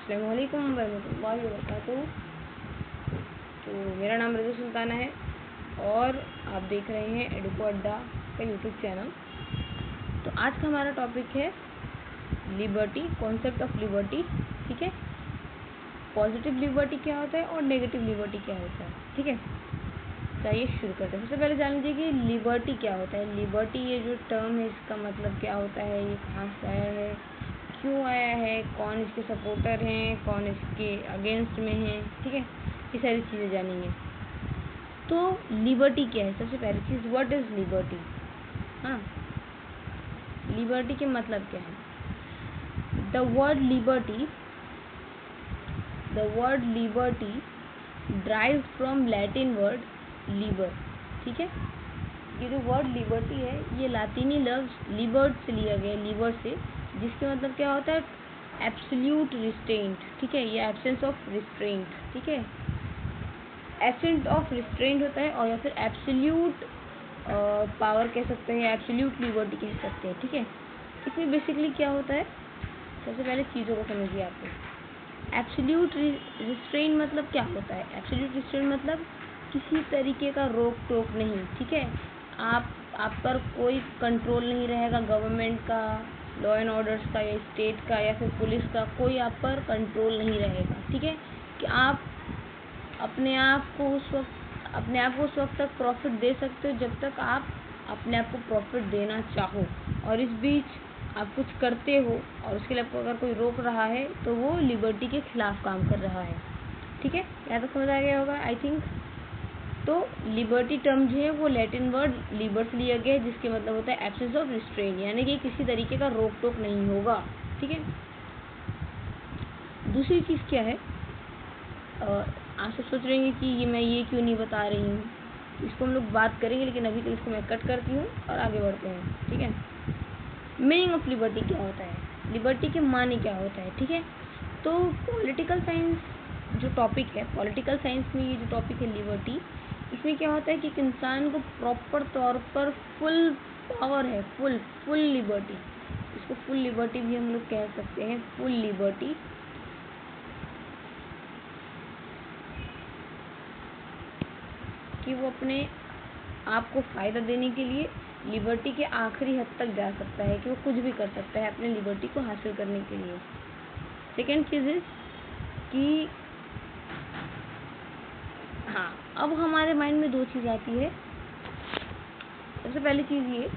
अस्सलाम वालेकुम वरहमतुल्लाहि वबरकातुहू। तो मेरा नाम रज़ा सुल्ताना है और आप देख रहे हैं एडुको अड्डा का यूट्यूब चैनल। तो आज का हमारा टॉपिक है लिबर्टी, कॉन्सेप्ट ऑफ लिबर्टी। ठीक है, पॉजिटिव लिबर्टी क्या होता है और नेगेटिव लिबर्टी क्या होता है। ठीक है, चलिए शुरू करते हैं। सबसे पहले जान लीजिए कि लिबर्टी क्या होता है। लिबर्टी ये जो टर्म है इसका मतलब क्या होता है, ये कहाँ से आया है, क्यों आया है, कौन इसके सपोर्टर हैं, कौन इसके अगेंस्ट में है। ठीक है, ये सारी चीज़ें जानेंगे। तो लिबर्टी क्या है, सबसे पहली चीज़ व्हाट इज़ लिबर्टी। हाँ, लिबर्टी के मतलब क्या है। The word liberty drive from Latin word Libre. ठीक है, ये जो वर्ड लिबर्टी है ये लातीनी लफ्ज़ लिबर्ट से लिया गया, लिबर से, जिसके मतलब क्या होता है एब्सोल्यूट रिस्ट्रेंट। ठीक है, ये एब्सेंस ऑफ रिस्ट्रेंट। ठीक है, एब्सेंट ऑफ रिस्ट्रेंट होता है और या फिर एब्सोल्यूट पावर कह सकते हैं, एब्सोल्यूट लिबर्टी कह सकते हैं। ठीक है, इसमें बेसिकली क्या होता है, सबसे पहले चीज़ों को समझिए। आपको एब्सोल्यूट रिस्ट्रेंट मतलब क्या होता है। एब्सोल्यूट रिस्ट्रेंट मतलब किसी तरीके का रोक टोक नहीं। ठीक है, आप पर कोई कंट्रोल नहीं रहेगा, गवर्नमेंट का, लॉ एंड ऑर्डर्स का या स्टेट का या फिर पुलिस का, कोई आप पर कंट्रोल नहीं रहेगा। ठीक है, कि आप अपने आप को उस वक्त तक प्रॉफिट दे सकते हो जब तक आप अपने आप को प्रॉफिट देना चाहो, और इस बीच आप कुछ करते हो और उसके लिए आपको अगर कोई रोक रहा है तो वो लिबर्टी के खिलाफ काम कर रहा है। ठीक है, यहाँ तक समझ आ गया होगा आई थिंक। तो लिबर्टी टर्म जो है वो लैटिन वर्ड लिबर से लिया गया है, जिसके मतलब होता है एब्सेंस ऑफ रिस्ट्रेंट, यानी कि किसी तरीके का रोक टोक नहीं होगा। ठीक है, दूसरी चीज़ क्या है, आप सब सोच रहे हैं कि मैं ये क्यों नहीं बता रही हूँ, इसको हम लोग बात करेंगे, लेकिन अभी के इसको मैं कट करती हूँ और आगे बढ़ते हैं। ठीक है, मीनिंग ऑफ लिबर्टी क्या होता है, लिबर्टी के माने क्या होता है। ठीक है, तो पॉलिटिकल साइंस जो टॉपिक है, पॉलिटिकल साइंस में ये जो टॉपिक है लिबर्टी, इसमें क्या होता है कि एक इंसान को प्रॉपर तौर पर फुल पावर है, फुल लिबर्टी, इसको फुल लिबर्टी भी हम लोग कह सकते हैं। फुल लिबर्टी कि वो अपने आप को फ़ायदा देने के लिए लिबर्टी के आखिरी हद तक जा सकता है, कि वो कुछ भी कर सकता है अपने लिबर्टी को हासिल करने के लिए। सेकेंड चीज़ इज़ कि हाँ, अब हमारे माइंड में दो चीज़ आती है। सबसे पहली चीज़ ये,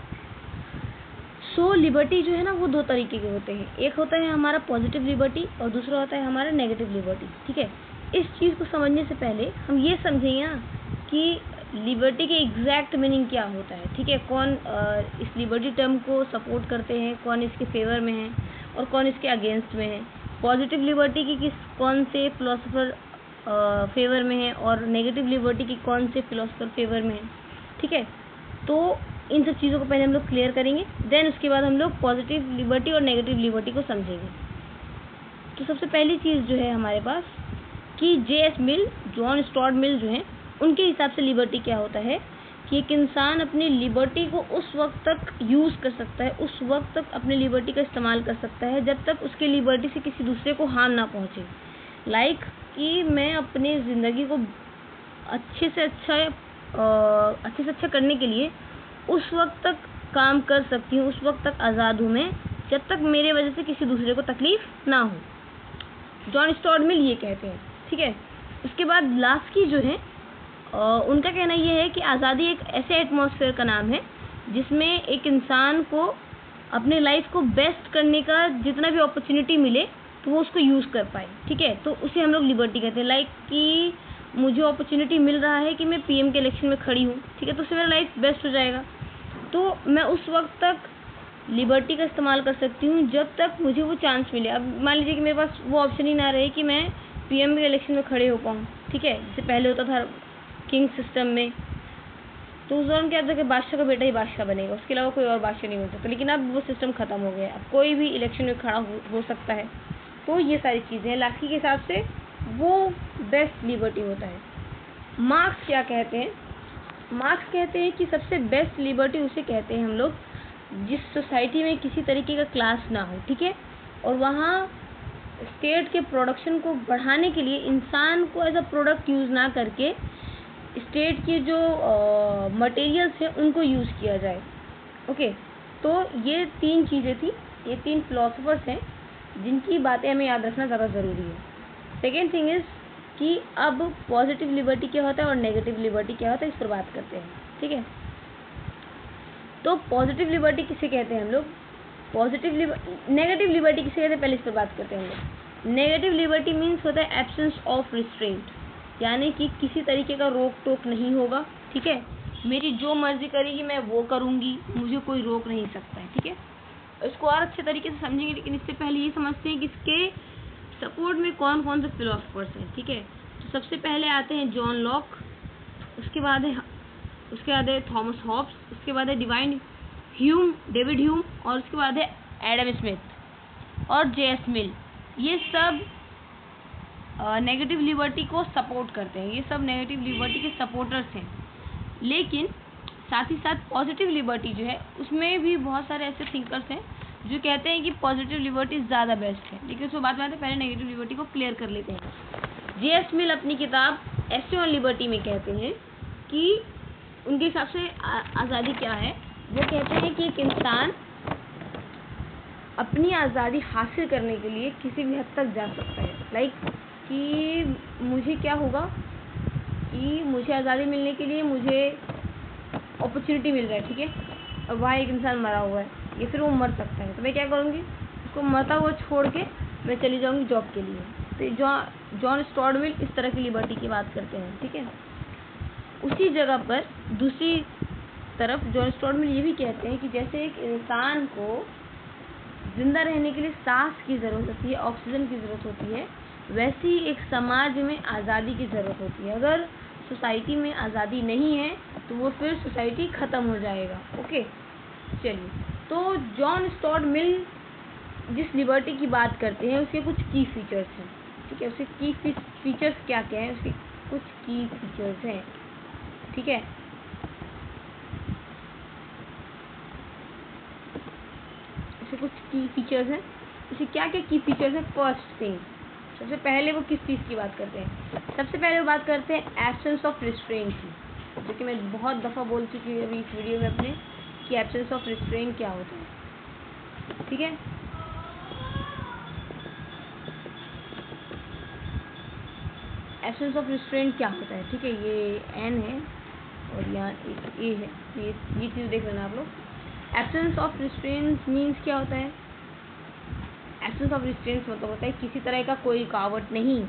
लिबर्टी जो है ना वो दो तरीके के होते हैं। एक होता है हमारा पॉजिटिव लिबर्टी और दूसरा होता है हमारा नेगेटिव लिबर्टी। ठीक है, इस चीज़ को समझने से पहले हम ये समझेंगे ना कि लिबर्टी के एग्जैक्ट मीनिंग क्या होता है। ठीक है, कौन इस लिबर्टी टर्म को सपोर्ट करते हैं, कौन इसके फेवर में है और कौन इसके अगेंस्ट में है। पॉजिटिव लिबर्टी की कौन से फिलोसोफर फेवर में है और नेगेटिव लिबर्टी की कौन से फिलोसोफर फेवर में है। ठीक है, तो इन सब चीज़ों को पहले हम लोग क्लियर करेंगे, देन उसके बाद हम लोग पॉजिटिव लिबर्टी और नेगेटिव लिबर्टी को समझेंगे। तो सबसे पहली चीज़ जो है हमारे पास कि J.S. मिल, जॉन स्टुअर्ट मिल जो हैं, उनके हिसाब से लिबर्टी क्या होता है कि एक इंसान अपनी लिबर्टी को उस वक्त तक यूज़ कर सकता है, उस वक्त तक अपनी लिबर्टी का इस्तेमाल कर सकता है जब तक उसकी लिबर्टी से किसी दूसरे को हार्म ना पहुँचे। लाइक कि मैं अपनी ज़िंदगी को अच्छे से अच्छा करने के लिए उस वक्त तक काम कर सकती हूँ, उस वक्त तक आज़ाद हूँ मैं, जब तक मेरे वजह से किसी दूसरे को तकलीफ़ ना हो। जॉन स्टुअर्ट मिल ये कहते हैं। ठीक है, उसके बाद लास्की जो है उनका कहना ये है कि आज़ादी एक ऐसे एटमॉस्फेयर का नाम है जिसमें एक इंसान को अपने लाइफ को बेस्ट करने का जितना भी अपॉर्चुनिटी मिले तो वो उसको यूज़ कर पाए। ठीक है, तो उसे हम लोग लिबर्टी कहते हैं। लाइक कि मुझे अपॉर्चुनिटी मिल रहा है कि मैं PM के इलेक्शन में खड़ी हूँ, ठीक है, तो उससे मेरा लाइफ बेस्ट हो जाएगा, तो मैं उस वक्त तक लिबर्टी का इस्तेमाल कर सकती हूँ जब तक मुझे वो चांस मिले। अब मान लीजिए कि मेरे पास वो ऑप्शन ही ना रहे कि मैं PM के इलेक्शन में खड़े हो पाऊँ। ठीक है, जैसे पहले होता था किंग सिस्टम में, तो उस दौरान क्या था कि बादशाह का बेटा ही बादशाह बनेगा, उसके अलावा कोई और बादशाह नहीं बन सकता। लेकिन अब वो सिस्टम ख़त्म हो गया, अब कोई भी इलेक्शन में खड़ा हो सकता है। तो ये सारी चीज़ें हैं, लास्की के हिसाब से वो बेस्ट लिबर्टी होता है। मार्क्स क्या कहते हैं, मार्क्स कहते हैं कि सबसे बेस्ट लिबर्टी उसे कहते हैं हम लोग जिस सोसाइटी में किसी तरीके का क्लास ना हो। ठीक है, और वहाँ स्टेट के प्रोडक्शन को बढ़ाने के लिए इंसान को एज अ प्रोडक्ट यूज़ ना करके स्टेट के जो मटेरियल्स हैं उनको यूज़ किया जाए। ओके, तो ये 3 चीज़ें थी, ये 3 फिलोसोफर्स हैं जिनकी बातें हमें याद रखना ज़्यादा ज़रूरी है। सेकेंड थिंग इज़ कि अब पॉजिटिव लिबर्टी क्या होता है और नेगेटिव लिबर्टी क्या होता है, इस पर बात करते हैं। ठीक है, तो पॉजिटिव लिबर्टी किसे कहते हैं हम लोग, नेगेटिव लिबर्टी किसे कहते हैं, पहले इस पर बात करते हैं हम लोग। नेगेटिव लिबर्टी मीन्स होता है एब्सेंस ऑफ रिस्ट्रेंट, यानी कि किसी तरीके का रोक टोक नहीं होगा। ठीक है, मेरी जो मर्जी करेगी मैं वो करूँगी, मुझे कोई रोक नहीं सकता है। ठीक है, इसको और अच्छे तरीके से समझेंगे, लेकिन इससे पहले ये समझते हैं कि इसके सपोर्ट में कौन कौन से फिलोसफर्स हैं। ठीक है, तो सबसे पहले आते हैं जॉन लॉक, उसके बाद है थॉमस हॉब्स, उसके बाद है डेविड ह्यूम, और उसके बाद है एडम स्मिथ और जे.एस. मिल। ये सब नेगेटिव लिबर्टी को सपोर्ट करते हैं, ये सब नेगेटिव लिबर्टी के सपोर्टर्स हैं। लेकिन साथ ही साथ पॉजिटिव लिबर्टी जो है उसमें भी बहुत सारे ऐसे थिंकर्स हैं जो कहते हैं कि पॉजिटिव लिबर्टी ज़्यादा बेस्ट है। लेकिन उसको बाद में आते हैं, पहले नेगेटिव लिबर्टी को क्लियर कर लेते हैं। जे.एस. मिल अपनी किताब एसे ऑन लिबर्टी में कहते हैं कि उनके हिसाब से आज़ादी क्या है। वो कहते हैं कि एक इंसान अपनी आज़ादी हासिल करने के लिए किसी भी हद तक जा सकता है। लाइक कि मुझे क्या होगा कि मुझे आज़ादी मिलने के लिए मुझे अपॉर्चुनिटी मिल रहा है। ठीक है, और वहाँ एक इंसान मरा हुआ है या फिर वो मर सकता है, तो मैं क्या करूँगी, उसको मरता हुआ छोड़ के मैं चली जाऊँगी जॉब के लिए। तो जॉन स्टुअर्ट मिल इस तरह की लिबर्टी की बात करते हैं। ठीक है, उसी जगह पर दूसरी तरफ जॉन स्टुअर्ट मिल ये भी कहते हैं कि जैसे एक इंसान को जिंदा रहने के लिए सांस की ज़रूरत होती है, ऑक्सीजन की ज़रूरत होती है, वैसे ही एक समाज में आज़ादी की ज़रूरत होती है। अगर सोसाइटी में आज़ादी नहीं है तो वो फिर सोसाइटी ख़त्म हो जाएगा। ओके, चलिए, तो जॉन स्टुअर्ट मिल जिस लिबर्टी की बात करते हैं उसके कुछ की फीचर्स हैं। ठीक है, उसके की फीचर्स क्या क्या हैं, उसके कुछ की फीचर्स हैं। ठीक है, इसके कुछ की फीचर्स हैं। इसके क्या क्या की फीचर्स हैं। फर्स्ट थिंग, सबसे पहले वो किस चीज़ की बात करते हैं, सबसे पहले वो बात करते हैं एब्सेंस ऑफ रिस्ट्रेंट की, जो कि मैं बहुत दफ़ा बोल चुकी हूँ अभी इस वीडियो में अपने कि एब्सेंस ऑफ रिस्ट्रेंट क्या होता है। ठीक है, एब्सेंस ऑफ रिस्ट्रेंट क्या होता है। ठीक है, ये एन है और यहाँ एक ए है, ये चीज़ देख लेना आप लोग। एब्सेंस ऑफ रिस्ट्रेंट मीन्स क्या होता है, एब्सेंस ऑफ रिस्ट्रेंट मतलब होता है किसी तरह का कोई रुकावट नहीं,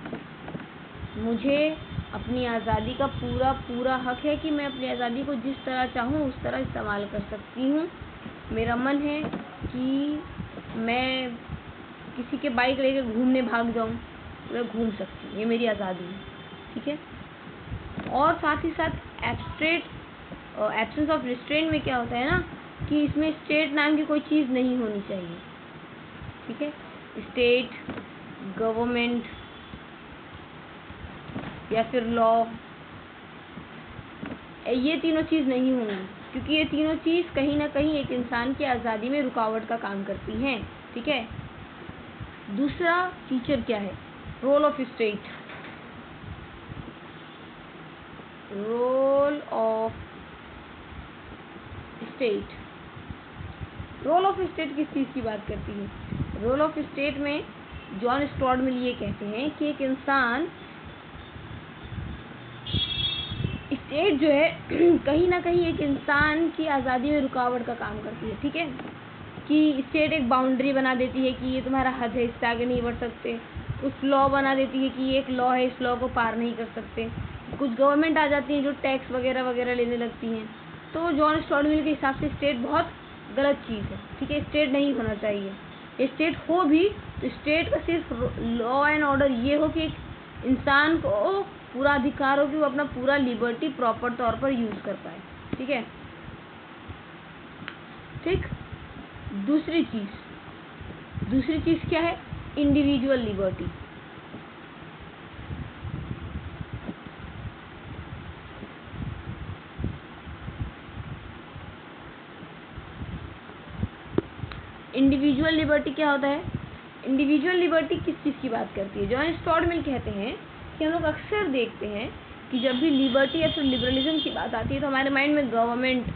मुझे अपनी आज़ादी का पूरा हक है कि मैं अपनी आज़ादी को जिस तरह चाहूँ उस तरह इस्तेमाल कर सकती हूँ। मेरा मन है कि मैं किसी के बाइक लेकर घूमने भाग जाऊँ, मैं घूम सकती हूँ, ये मेरी आज़ादी है। ठीक है, और साथ ही साथ एब्सेंस ऑफ रिस्ट्रेंट में क्या होता है ना कि इसमें स्टेट नाम की कोई चीज़ नहीं होनी चाहिए। ठीक है, स्टेट, गवर्नमेंट या फिर लॉ, ये तीनों चीज़ नहीं होंगी, क्योंकि ये तीनों चीज़ कहीं ना कहीं एक इंसान की आज़ादी में रुकावट का काम करती हैं। ठीक है, दूसरा फीचर क्या है, role of state. Role of state किस चीज़ की बात करती है। रोल ऑफ स्टेट में जॉन स्टुअर्ट मिल ये कहते हैं कि एक इंसान, स्टेट जो है कहीं ना कहीं एक इंसान की आज़ादी में रुकावट का काम करती है। ठीक है, कि स्टेट एक बाउंड्री बना देती है कि ये तुम्हारा हद है, इससे आगे नहीं बढ़ सकते। कुछ लॉ बना देती है कि ये एक लॉ है, इस लॉ को पार नहीं कर सकते। कुछ गवर्नमेंट आ जाती है जो टैक्स वगैरह वगैरह लेने लगती हैं। तो जॉन स्टुअर्ट मिल के हिसाब से स्टेट बहुत गलत चीज़ है। ठीक है, स्टेट नहीं होना चाहिए। स्टेट हो भी तो स्टेट का सिर्फ लॉ एंड ऑर्डर ये हो कि एक इंसान को पूरा अधिकार हो कि वो अपना पूरा लिबर्टी प्रॉपर तौर पर यूज़ कर पाए। ठीक है, ठीक। दूसरी चीज़ क्या है, इंडिविजुअल लिबर्टी। इंडिविजुअल लिबर्टी क्या होता है, इंडिविजुअल लिबर्टी किस चीज़ की बात करती है? जॉन स्टुअर्ट मिल कहते हैं कि हम लोग अक्सर देखते हैं कि जब भी लिबर्टी या फिर लिबरलिज्म की बात आती है तो हमारे माइंड में गवर्नमेंट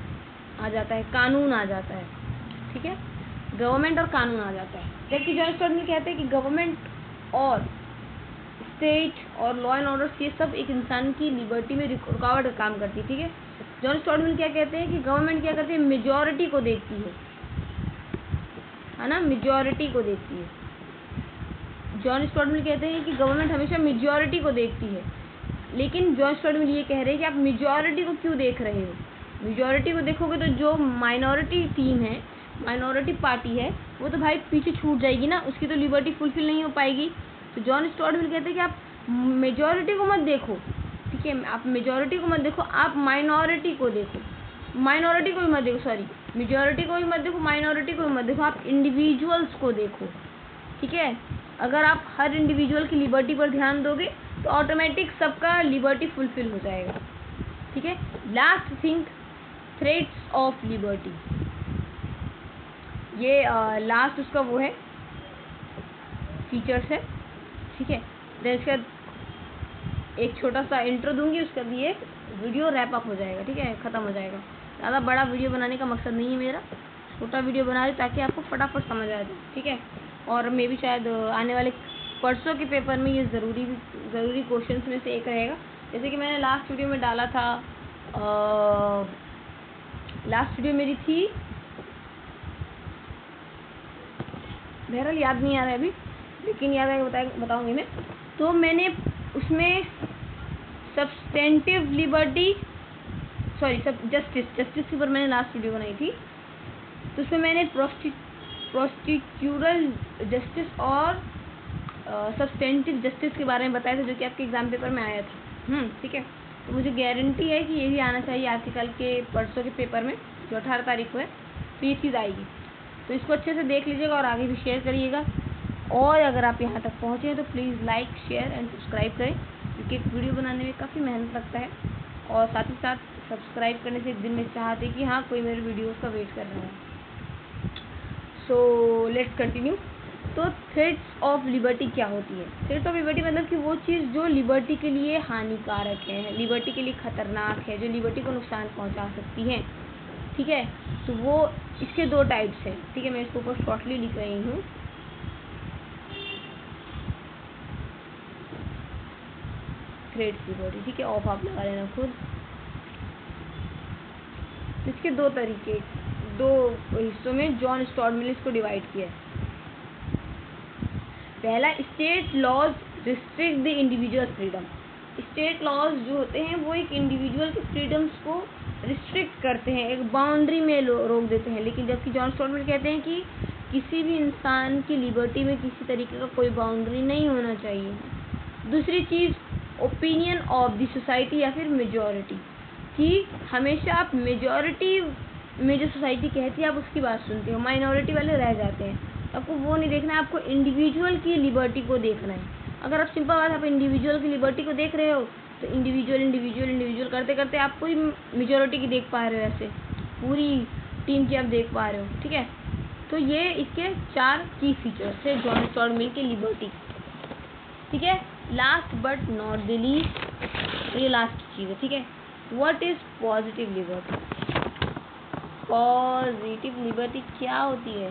आ जाता है, कानून आ जाता है, ठीक है, गवर्नमेंट और कानून आ जाता है। जबकि जॉन स्टुअर्ट मिल कहते हैं कि गवर्नमेंट और स्टेट और लॉ एंड ऑर्डर ये सब एक इंसान की लिबर्टी में रुकावट का काम करती है, ठीक है। जॉन स्टुअर्ट मिल क्या कहते हैं कि गवर्नमेंट क्या करती है, मेजॉरिटी को देखती है ना, मेजॉरिटी को देखती है। जॉन स्टुअर्ट मिल कहते हैं कि गवर्नमेंट हमेशा मेजॉरिटी को देखती है, लेकिन जॉन स्टुअर्ट मिल ये कह रहे हैं कि आप मेजॉरिटी को क्यों देख रहे हो? मेजॉरिटी को देखोगे तो जो माइनॉरिटी टीम है, माइनॉरिटी पार्टी है, वो तो भाई पीछे छूट जाएगी ना, उसकी तो लिबर्टी फुलफिल नहीं हो पाएगी। तो जॉन स्टुअर्ट मिल कहते हैं कि आप मेजॉरिटी को मत देखो, ठीक है, आप मेजॉरिटी को मत देखो, आप माइनॉरिटी को देखो, माइनॉरिटी को भी मत देखो, सॉरी, मेजॉरिटी को भी मत देखो, माइनॉरिटी को भी मत देखो, आप इंडिविजुअल्स को देखो, ठीक है। अगर आप हर इंडिविजुअल की लिबर्टी पर ध्यान दोगे तो ऑटोमेटिक सबका लिबर्टी फुलफिल हो जाएगा, ठीक है। Last thing, threats of liberty, ये लास्ट उसका वो है फीचर्स है, ठीक है। देन इसका एक छोटा सा इंट्रो दूंगी, उसका भी एक वीडियो रैप अप हो जाएगा, ठीक है, ख़त्म हो जाएगा। ज़्यादा बड़ा वीडियो बनाने का मकसद नहीं है मेरा, छोटा वीडियो बना रही ताकि आपको फटाफट समझ आ जाए, ठीक है। और मे भी शायद आने वाले परसों के पेपर में ये ज़रूरी क्वेश्चंस में से एक रहेगा। जैसे कि मैंने लास्ट वीडियो में डाला था, लास्ट वीडियो मेरी थी, बहरहाल याद नहीं आ रहा है अभी, लेकिन याद आएगा बताऊंगी मैं। तो मैंने उसमें सब्सटेंटिव लिबर्टी, सॉरी जस्टिस के ऊपर मैंने लास्ट वीडियो बनाई थी। तो उसमें मैंने प्रोसीड्यूरल जस्टिस और सब्सटेंटिव जस्टिस के बारे में बताया था, जो कि आपके एग्जाम पेपर में आया था, ठीक है। तो मुझे गारंटी है कि ये भी आना चाहिए आज के कल के परसों के पेपर में, जो 18 तारीख को है, तो ये चीज़ आएगी। तो इसको अच्छे से देख लीजिएगा और आगे भी शेयर करिएगा। और अगर आप यहाँ तक पहुँचे हैं तो please like, share and subscribe करें, क्योंकि एक वीडियो बनाने में काफ़ी मेहनत लगता है। और साथ ही साथ सब्सक्राइब करने से दिल में चाहते कि हाँ कोई मेरे वीडियोस का वेट कर रहा है। So let's continue. तो थ्रेट्स ऑफ लिबर्टी क्या होती है? थ्रेट्स ऑफ लिबर्टी मतलब कि वो चीज़ जो लिबर्टी के लिए हानिकारक है, लिबर्टी के लिए ख़तरनाक है, जो लिबर्टी को नुकसान पहुँचा सकती है, ठीक है। तो वो इसके दो टाइप्स हैं, ठीक है। मैं इसको ऊपर शॉर्टली लिख रही हूँ। थ्रेट्स लिबर्टी, ठीक है, ऑफ आप लगा लेना खुद। इसके दो तरीके, दो हिस्सों में जॉन स्टुअर्ट मिल इसको डिवाइड किया है। पहला, state laws restrict the individual freedom. State laws जो होते हैं वो एक इंडिविजुअल के फ्रीडम्स को रिस्ट्रिक्ट करते हैं, एक बाउंड्री में रोक देते हैं। लेकिन जबकि जॉन स्टुअर्ट मिल कहते हैं कि किसी भी इंसान की लिबर्टी में किसी तरीके का कोई बाउंड्री नहीं होना चाहिए। दूसरी चीज़, ओपिनियन ऑफ द सोसाइटी या फिर मेजॉरिटी, कि हमेशा आप मेजॉरिटी में जो सोसाइटी कहती है आप उसकी बात सुनते हो, माइनॉरिटी वाले रह जाते हैं। आपको वो नहीं देखना है, आपको इंडिविजुअल की लिबर्टी को देखना है। अगर आप सिंपल बात, आप इंडिविजुअल की लिबर्टी को देख रहे हो तो इंडिविजुअल करते करते आप पूरी मेजॉरिटी की देख पा रहे हो, ऐसे पूरी टीम की आप देख पा रहे हो, ठीक है। तो ये इसके 4 की फीचर्स है जॉन स्टुअर्ट मिल के लिबर्टी, ठीक है। Last but not the least, तो ये लास्ट चीज़ है, ठीक है। What is positive liberty? Positive liberty क्या होती है,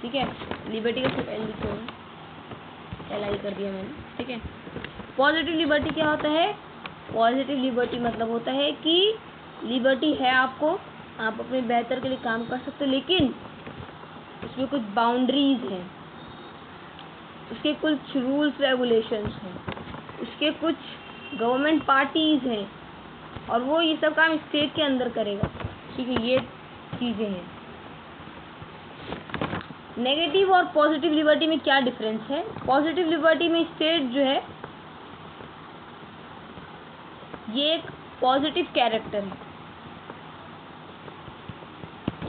ठीक है। लिबर्टी का सिर्फ एल लिखो, LI कर दिया मैंने, ठीक है। पॉजिटिव लिबर्टी क्या होता है? पॉजिटिव लिबर्टी मतलब होता है कि लिबर्टी है आपको, आप अपने बेहतर के लिए काम कर सकते हो, लेकिन उसमें कुछ बाउंड्रीज हैं, उसके कुछ रूल्स रेगुलेशंस हैं, उसके कुछ गवर्नमेंट पार्टीज हैं, और वो ये सब काम स्टेट के अंदर करेगा, ठीक है। ये चीज़ें हैं। नेगेटिव और पॉजिटिव लिबर्टी में क्या डिफरेंस है? पॉजिटिव लिबर्टी में स्टेट जो है ये एक पॉजिटिव कैरेक्टर है,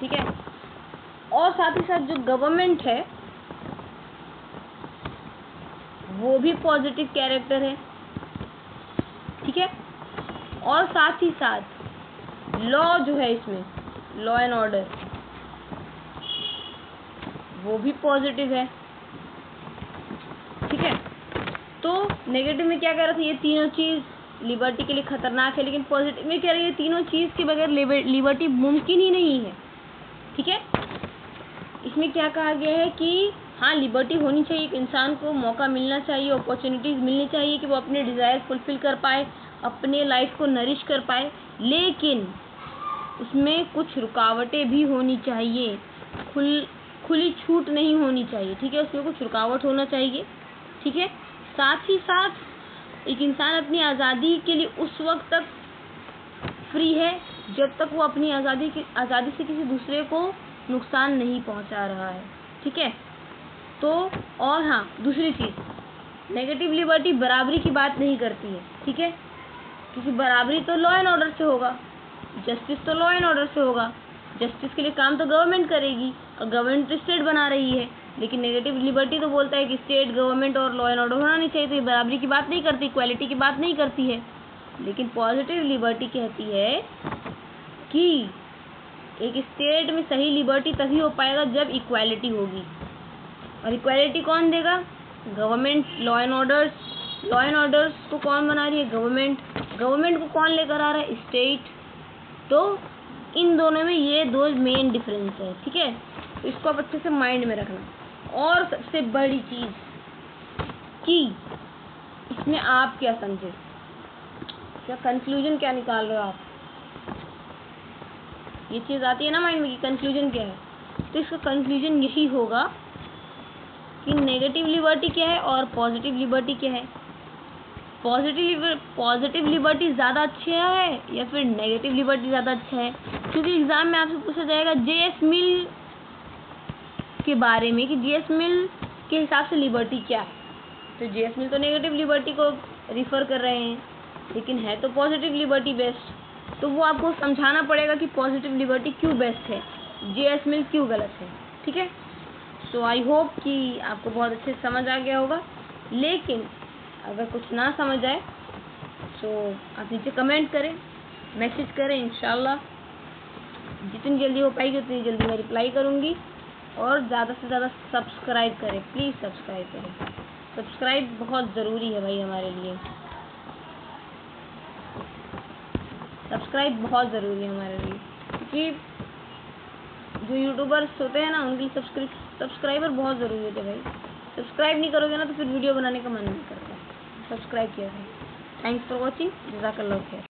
ठीक है। और साथ ही साथ जो गवर्नमेंट है वो भी पॉजिटिव कैरेक्टर है, ठीक है। और साथ ही साथ लॉ जो है इसमें, लॉ एंड ऑर्डर, वो भी पॉजिटिव है, ठीक है। तो नेगेटिव में क्या कह रहा था, ये तीनों चीज़ लिबर्टी के लिए खतरनाक है, लेकिन पॉजिटिव में कह रही है तीनों चीज़ के बगैर लिबर्टी मुमकिन ही नहीं है। ठीक है। इसमें क्या कहा गया है कि हाँ, लिबर्टी होनी चाहिए, एक इंसान को मौका मिलना चाहिए, अपॉर्चुनिटीज़ मिलनी चाहिए कि वो अपने डिज़ायर फुलफ़िल कर पाए, अपने लाइफ को नरिश कर पाए, लेकिन उसमें कुछ रुकावटें भी होनी चाहिए, खुली छूट नहीं होनी चाहिए। ठीक है, उसमें कुछ रुकावट होना चाहिए। ठीक है। साथ ही साथ एक इंसान अपनी आज़ादी के लिए उस वक्त तक फ्री है जब तक वो अपनी आज़ादी से किसी दूसरे को नुकसान नहीं पहुंचा रहा है। ठीक है। तो और हाँ, दूसरी चीज़, नेगेटिव लिबर्टी बराबरी की बात नहीं करती है। ठीक है, क्योंकि बराबरी तो लॉ एंड ऑर्डर से होगा, जस्टिस तो लॉ एंड ऑर्डर से होगा, जस्टिस के लिए काम तो गवर्नमेंट करेगी और गवर्नमेंट तो स्टेट बना रही है। लेकिन नेगेटिव लिबर्टी तो बोलता है कि स्टेट, गवर्नमेंट और लॉ एंड ऑर्डर होना नहीं चाहिए, तो ये बराबरी की बात नहीं करती, इक्वालिटी की बात नहीं करती है। लेकिन पॉजिटिव लिबर्टी कहती है कि एक स्टेट में सही लिबर्टी तभी हो पाएगा जब इक्वालिटी होगी, और इक्वालिटी कौन देगा? गवर्नमेंट। लॉ एंड ऑर्डर्स को कौन बना रही है? गवर्नमेंट को कौन लेकर आ रहा है? स्टेट। तो इन दोनों में ये दो मेन डिफरेंस है। ठीक है, तो इसको आप अच्छे से माइंड में रखना। और सबसे बड़ी चीज़ कि इसमें आप क्या समझे, क्या कंक्लूजन क्या निकाल रहे हो आप? ये चीज़ आती है ना माइंड में कि कंक्लूजन क्या है, तो इसका कंक्लूजन यही होगा कि नेगेटिव लिबर्टी क्या है और पॉजिटिव लिबर्टी क्या है। पॉजिटिव लिबर्टी ज़्यादा अच्छा है या फिर नेगेटिव लिबर्टी ज़्यादा अच्छा है? क्योंकि एग्ज़ाम में आपसे पूछा जाएगा जेएस मिल के बारे में कि जेएस मिल के हिसाब से लिबर्टी क्या है। तो जेएस मिल तो नेगेटिव लिबर्टी को रिफ़र कर रहे हैं, लेकिन है तो पॉजिटिव लिबर्टी बेस्ट। तो वो आपको समझाना पड़ेगा कि पॉजिटिव लिबर्टी क्यों बेस्ट है, जेएस मिल क्यों गलत है। ठीक है। सो आई होप कि आपको बहुत अच्छे से समझ आ गया होगा। लेकिन अगर कुछ ना समझ आए तो आप नीचे कमेंट करें, मैसेज करें, इंशाल्लाह जितनी जल्दी हो पाएगी उतनी जल्दी मैं रिप्लाई करूँगी। और ज़्यादा से ज़्यादा सब्सक्राइब करें, प्लीज़ सब्सक्राइब करें। सब्सक्राइब बहुत ज़रूरी है भाई हमारे लिए, सब्सक्राइब बहुत ज़रूरी है हमारे लिए, क्योंकि जो यूट्यूबर्स होते हैं ना उनके लिए सब्सक्राइबर बहुत ज़रूरी होते हैं भाई। सब्सक्राइब नहीं करोगे ना तो फिर वीडियो बनाने का मन नहीं करता। सब्सक्राइब किया करें। Thanks for watching. जज़ाकल्लाह खैर।